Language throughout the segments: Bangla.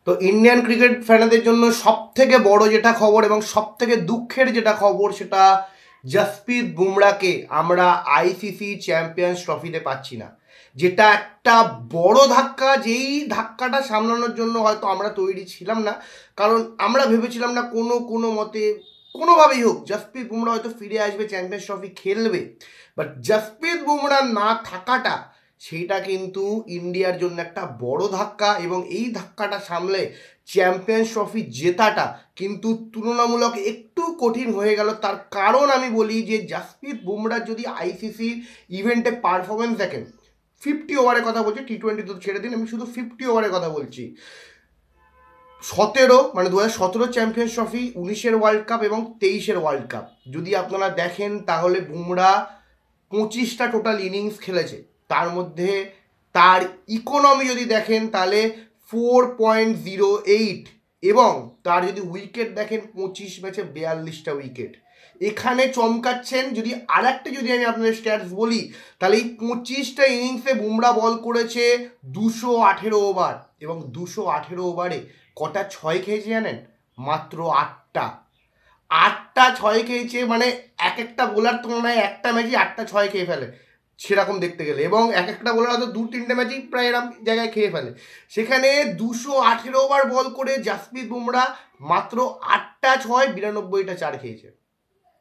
তো ইন্ডিয়ান ক্রিকেট ফ্যানদের জন্য সবথেকে বড় যেটা খবর এবং সবথেকে দুঃখের যেটা খবর, সেটা জসপ্রীত বুমরাকে আমরা আইসিসি চ্যাম্পিয়ন্স ট্রফিতে পাচ্ছি না, যেটা একটা বড় ধাক্কা। যেই ধাক্কাটা সামলানোর জন্য হয়তো আমরা তৈরি ছিলাম না, কারণ আমরা ভেবেছিলাম না কোনো মতে কোনোভাবেই হোক জসপ্রীত বুমরা হয়তো ফিরে আসবে, চ্যাম্পিয়ন্স ট্রফি খেলবে। বাট জসপ্রীত বুমরা না থাকাটা, সেইটা কিন্তু ইন্ডিয়ার জন্য একটা বড় ধাক্কা, এবং এই ধাক্কাটা সামলে চ্যাম্পিয়ন্স ট্রফি জেতাটা কিন্তু তুলনামূলক একটু কঠিন হয়ে গেল। তার কারণ আমি বলি যে জসপ্রীত বুমরা যদি আইসিসি ইভেন্টে পারফরমেন্স দেখেন, 50 ওভারের কথা বলছি, টি-20 তো ছেড়ে দিন, আমি শুধু 50 ওভারের কথা বলছি। 17 মানে 2017 চ্যাম্পিয়ন্স ট্রফি, 19-এর ওয়ার্ল্ড কাপ এবং 23-এর ওয়ার্ল্ড কাপ যদি আপনারা দেখেন, তাহলে বুমরা 25টা টোটাল ইনিংস খেলেছে। তার মধ্যে তার ইকোনমি যদি দেখেন তাহলে 4.08, এবং তার যদি উইকেট দেখেন 25 ম্যাচে 42টা উইকেট। এখানে চমকাচ্ছেন। যদি আরেকটা যদি আমি আপনাদের স্ট্যাটস বলি, তাহলে এই 25টা ইনিংসে বুমরা বল করেছে 218 ওভার, এবং 218 ওভারে কটা ছয় খেয়েছে জানেন? মাত্র 8টা ছয় খেয়েছে। মানে এক একটা বোলার তুলনায় একটা ম্যাচই 8টা ছয় খেয়ে ফেলে সেরকম দেখতে গেলে, এবং এক একটা বোলার হয়তো 2-3টে ম্যাচই প্রায় এরকম জায়গায় খেয়ে ফেলে। সেখানে 218 ওভার বল করে জসপ্রীত বুমরা মাত্র 8টা ছয় 92টা চার খেয়েছে,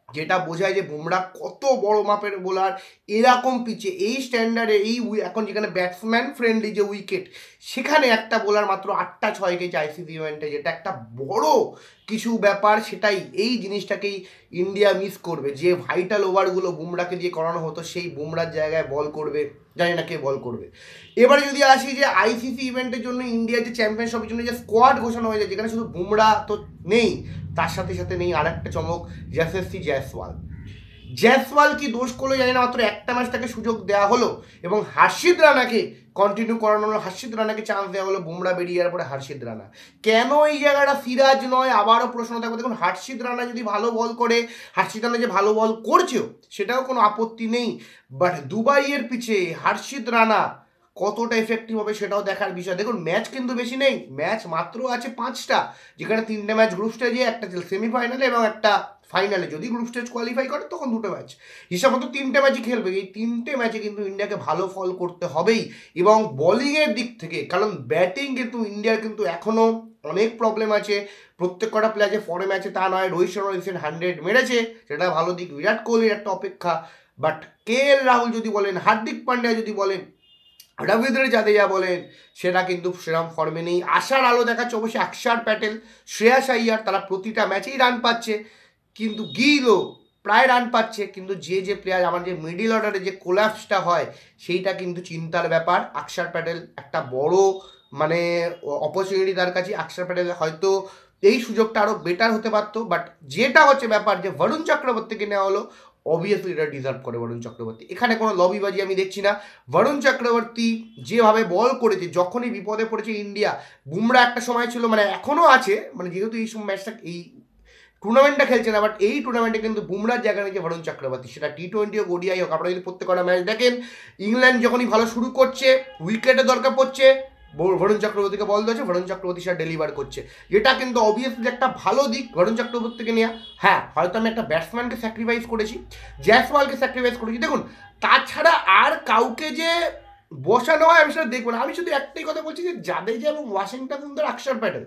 যেটা বোঝায় যে বুমরা কত বড় মাপের বোলার। এরকম পিচে এই স্ট্যান্ডার্ডে এখন যেখানে ব্যাটসম্যান ফ্রেন্ডলি যে উইকেট, সেখানে একটা বোলার মাত্র 8টা ছয় খেয়েছে আইসিসি ইভেন্টে, যেটা একটা বড় কিছু ব্যাপার। সেটাই এই জিনিসটাকেই ইন্ডিয়া মিস করবে, যে ভাইটাল ওভারগুলো বুমরাকে দিয়ে করানো হতো, সেই বুমরার জায়গায় বল করবে, জানি না কে বল করবে। এবারে যদি আসি যে আইসিসি ইভেন্টের জন্য ইন্ডিয়ার যে চ্যাম্পিয়নশিপের জন্য যে স্কোয়াড ঘোষণা হয়ে যায়, যেখানে শুধু বুমরা তো নেই, তার সাথে সাথে নেই আরেকটা চমক, যশস্বী জয়সওয়াল কি দোষ করলো জানি না, মাত্র একটা ম্যাচ তাকে সুযোগ দেওয়া হলো এবং হর্ষিত রানাকে কন্টিনিউ করানো হলো, হর্ষিত রানাকে চান্স দেওয়া হলো। বুমরা বেরিয়ে যাওয়ার পরে হর্ষিত রানা কেন এই জায়গাটা সিরাজ নয়, আবারও প্রশ্ন থাকবে। দেখুন, হর্ষিত রানা যদি ভালো বল করে, হর্ষিত রানা যে ভালো বল করছেও সেটাও কোনো আপত্তি নেই, বাট দুবাইয়ের পিছে হর্ষিত রানা কতটা এফেক্টিভ হবে সেটাও দেখার বিষয়। দেখুন, ম্যাচ কিন্তু বেশি নেই, ম্যাচ মাত্র আছে 5টা, যেখানে 3টে ম্যাচ গ্রুপ স্টেজে, একটা সেমিফাইনালে এবং একটা ফাইনালে। যদি গ্রুপ স্টেজ কোয়ালিফাই করে তখন 2টো ম্যাচ, হিসাব মতো 3টে ম্যাচই খেলবে। এই 3টে ম্যাচে কিন্তু ইন্ডিয়াকে ভালো ফল করতে হবেই, এবং বোলিংয়ের দিক থেকে, কারণ ব্যাটিং কিন্তু ইন্ডিয়ার কিন্তু এখনও অনেক প্রবলেম আছে। প্রত্যেক কটা প্লেয়ার যে ফর্মে আছে তা নয়। রোহিত শর্মা রিসেন্ট 100 মেরেছে, সেটা ভালো দিক। বিরাট কোহলির একটা অপেক্ষা, বাট KL রাহুল যদি বলেন, হার্দিক পান্ডিয়া যদি বলেন, রবীন্দ্র জাদেজা বলেন, সেটা কিন্তু সেরকম ফর্মে নেই। আশার আলো দেখাচ্ছে অবশ্যই অক্ষর প্যাটেল, শ্রেয়াস আইয়ার, তারা প্রতিটা ম্যাচেই রান পাচ্ছে, কিন্তু গিলও প্রায় রান পাচ্ছে। কিন্তু যে প্লেয়ার, আমার যে মিডিল অর্ডারে যে কোলাপসটা হয়, সেইটা কিন্তু চিন্তার ব্যাপার। অক্ষর প্যাটেল একটা বড় মানে অপরচুনিটি তার কাছে। অক্ষর প্যাটেল হয়তো এই সুযোগটা আরও বেটার হতে পারতো, বাট যেটা হচ্ছে ব্যাপার যে বরুণ চক্রবর্তীকে নেওয়া হলো, অবভিয়াসলি এটা ডিজার্ভ করে বরুণ চক্রবর্তী। এখানে কোনো লবিবাজি আমি দেখছি না। বরুণ চক্রবর্তী যেভাবে বল করেছে, যখনই বিপদে পড়েছে ইন্ডিয়া, বুমরা একটা সময় ছিল, মানে এখনও আছে, মানে যেহেতু এই ম্যাচটা এই টুর্নামেন্টটা খেলছে না, বাট এই টুর্নামেন্টে কিন্তু বুমরার জায়গা নিয়েছে বরুণ চক্রবর্তী, সেটা টি-20 হোক ODI হোক। আপনারা যদি প্রত্যেকটা ম্যাচ দেখেন, ইংল্যান্ড যখনই ভালো শুরু করছে, উইকেটের দরকার পড়ছে, বরুণ চক্রবর্তীকে বল দিয়েছে, বরুণ চক্রবর্তী সেটা ডেলিভার করছে, যেটা কিন্তু অবভিয়াসলি একটা ভালো দিক বরুণ চক্রবর্তীকে নেওয়া। হ্যাঁ, হয়তো আমি একটা ব্যাটসম্যানকে স্যাক্রিফাইস করেছি, জয়সওয়ালকে স্যাক্রিফাইস করেছি। দেখুন, তাছাড়া আর কাউকে যে বসানো হয় আমি সেটা দেখবো না। আমি শুধু একটাই কথা বলছি যে জাদেজা এবং ওয়াশিংটন সুন্দর, অক্ষর প্যাটেল,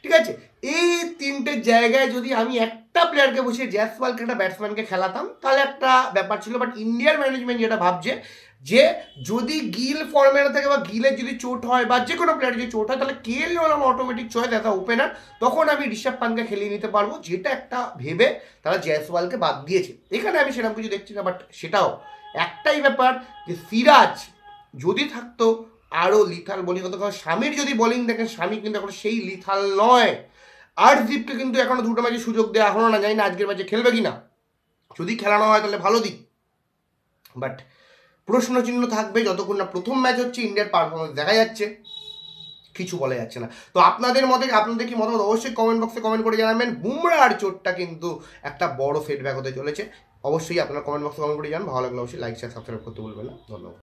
ঠিক আছে, এই 3টে জায়গায় যদি আমি একটা প্লেয়ারকে বসিয়ে জয়সওয়ালকে একটা ব্যাটসম্যানকে খেলাতাম, তাহলে একটা ব্যাপার ছিল। বাট ইন্ডিয়ার ম্যানেজমেন্ট যেটা ভাবছে, যে যদি গিল ফর্মে না থাকে বা গিলের যদি চোট হয় বা যে কোনো প্লেয়ার যদি চোট হয়, তাহলে KL আমার automatic choice as a opener, তখন আমি ঋষভ পান্টকে খেলিয়ে নিতে পারবো, যেটা একটা ভেবে তারা জয়সওয়ালকে বাদ দিয়েছে। এখানে আমি সেরকম কিছু দেখছি না, বাট সেটাও একটাই ব্যাপার যে সিরাজ যদি থাকতো আরও লিথাল বোলিং হতো। কারণ স্বামীর যদি বোলিং দেখেন, স্বামী কিন্তু এখন সেই লিথাল নয়। আর্শদীপকে কিন্তু এখনো 2টো ম্যাচে সুযোগ দেওয়া হলো না, জানি না আজকের ম্যাচে খেলবে কি না। যদি খেলানো হয় তাহলে ভালো দিক, বাট প্রশ্নচিহ্ন থাকবে যতক্ষণ না প্রথম ম্যাচ হচ্ছে। ইন্ডিয়ার পারফরমেন্স দেখা যাচ্ছে, কিছু বলা যাচ্ছে না। তো আপনাদের কি মতামত অবশ্যই কমেন্ট বক্সে কমেন্ট করে জানাবেন। বুমরার চোটটা কিন্তু একটা বড় ফিডব্যাক হতে চলেছে, অবশ্যই আপনারা কমেন্ট বক্সে কমেন্ট করে জানান। ভালো লাগলে অবশ্যই লাইক শেয়ার সাবস্ক্রাইব করতে ভুলবেন না। ধন্যবাদ।